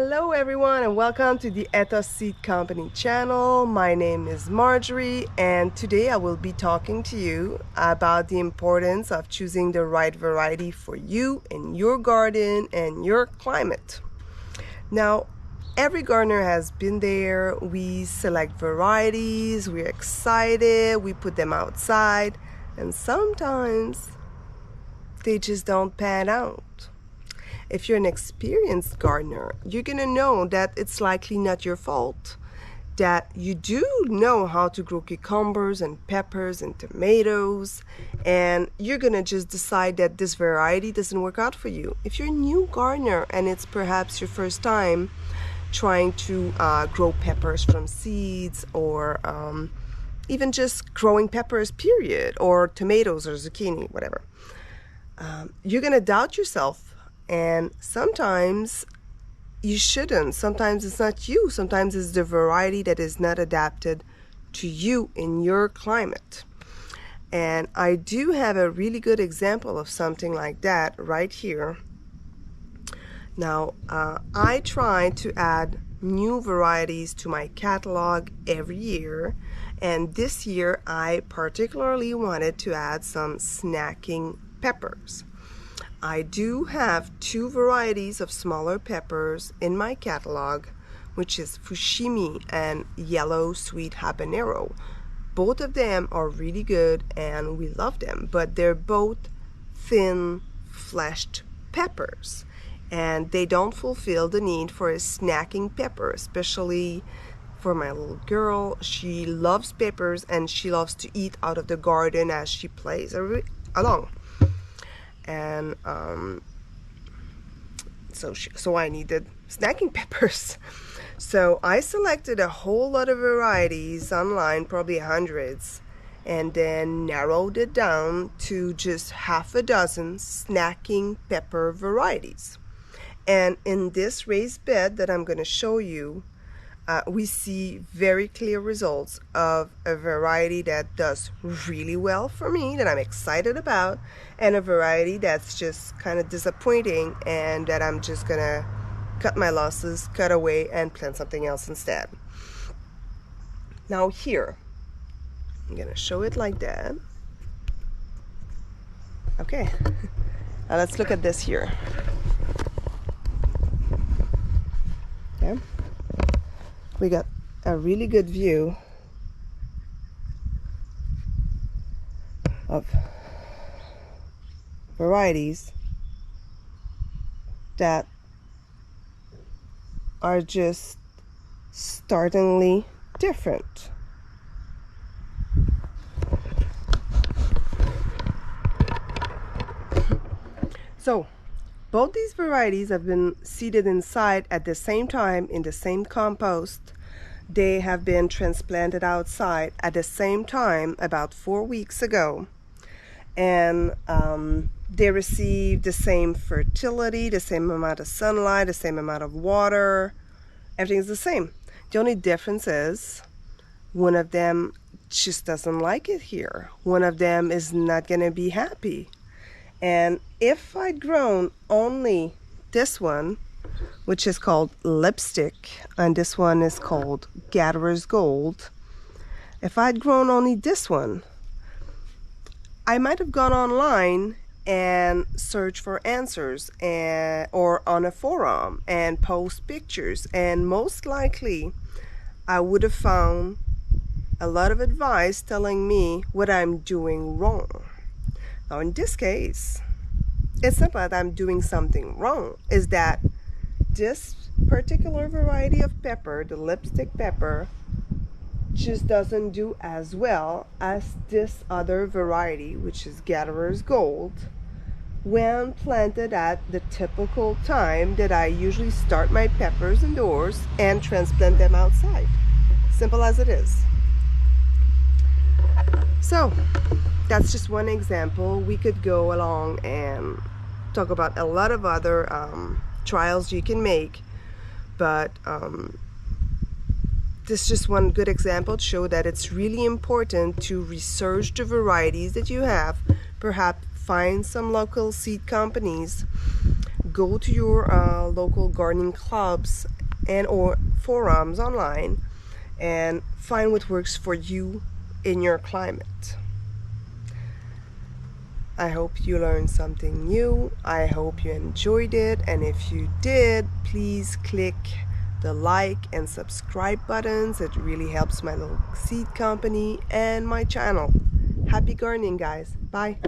Hello everyone and welcome to the Ethos Seed Company channel. My name is Marjorie and today I will be talking to you about the importance of choosing the right variety for you in your garden and your climate. Now, every gardener has been there. We select varieties, we're excited, we put them outside, and sometimes they just don't pan out. If you're an experienced gardener, you're gonna know that it's likely not your fault, that you do know how to grow cucumbers and peppers and tomatoes, and you're gonna just decide that this variety doesn't work out for you. If you're a new gardener and it's perhaps your first time trying to grow peppers from seeds, or even just growing peppers period, or tomatoes or zucchini, whatever, you're gonna doubt yourself. And sometimes you shouldn't. Sometimes it's not you. Sometimes it's the variety that is not adapted to you in your climate. And I do have a really good example of something like that right here. Now, I try to add new varieties to my catalog every year. And this year, I particularly wanted to add some snacking peppers. I do have two varieties of smaller peppers in my catalog, which is Fushimi and Yellow Sweet Habanero. Both of them are really good and we love them, but they're both thin fleshed peppers and they don't fulfill the need for a snacking pepper, especially for my little girl. She loves peppers and she loves to eat out of the garden as she plays along. And so I needed snacking peppers. So I selected a whole lot of varieties online, probably hundreds, and then narrowed it down to just half a dozen snacking pepper varieties. And in this raised bed that I'm going to show you, we see very clear results of a variety that does really well for me, that I'm excited about, and a variety that's just kind of disappointing and that I'm just gonna cut my losses, cut away, and plant something else instead. Now here, I'm gonna show it like that. Okay, now let's look at this here. Okay. We got a really good view of varieties that are just startlingly different. So, both these varieties have been seeded inside at the same time in the same compost. They have been transplanted outside at the same time about 4 weeks ago. And they received the same fertility, the same amount of sunlight, the same amount of water. Everything's the same. The only difference is one of them just doesn't like it here. One of them is not going to be happy. And if I'd grown only this one, which is called Lipstick, and this one is called Gatherer's Gold, if I'd grown only this one, I might have gone online and searched for answers or on a forum and post pictures, and most likely I would have found a lot of advice telling me what I'm doing wrong. Now in this case, it's not that I'm doing something wrong, is that this particular variety of pepper, the lipstick pepper, just doesn't do as well as this other variety, which is Gatherer's Gold, when planted at the typical time that I usually start my peppers indoors and transplant them outside. Simple as it is. So that's just one example. We could go along and talk about a lot of other trials you can make, but this is just one good example to show that it's really important to research the varieties that you have. Perhaps find some local seed companies go to your local gardening clubs and or forums online and find what works for you in your climate. I hope you learned something new. I hope you enjoyed it, and if you did, please click the like and subscribe buttons. It really helps my little seed company and my channel. Happy gardening, guys. Bye.